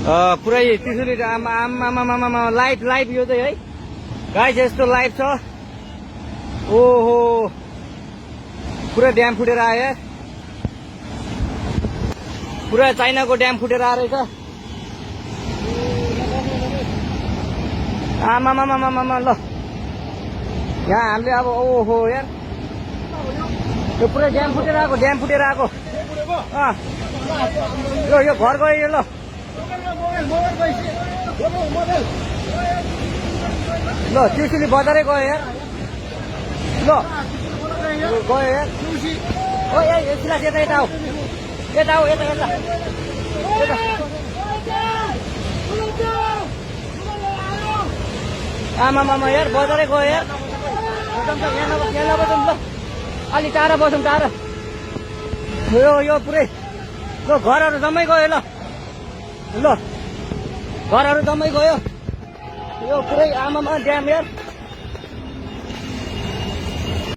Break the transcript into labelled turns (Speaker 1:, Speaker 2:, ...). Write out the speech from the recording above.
Speaker 1: पुरै त्रिशुली आमा लाइभ यो चाहिँ है गाइस यस्तो लाइभ छ। ओहो पुरै ड्याम फुटेर आयो यार, पुरा चाइनाको ड्याम फुटेर आएर रहेछ। आमामामामामा ल यहाँ हामीले अब ओहो यार यो पुरै ड्याम फुटेर आएको यो घर गयो यो। ल ल त्रिशुली बजारै गयो यार। ल गयो यार। ओ यता यता आऊ यता आऊ यता यता आमामामा यार बजारै गयो यार। यहाँ नबसौँ ल, अलि टाढा बसौँ टाढा। यो पुरै ल घरहरू जम्मै गयो। ल घरहरू जम्मै गयो यो पुरै आमामा ड्याम यार।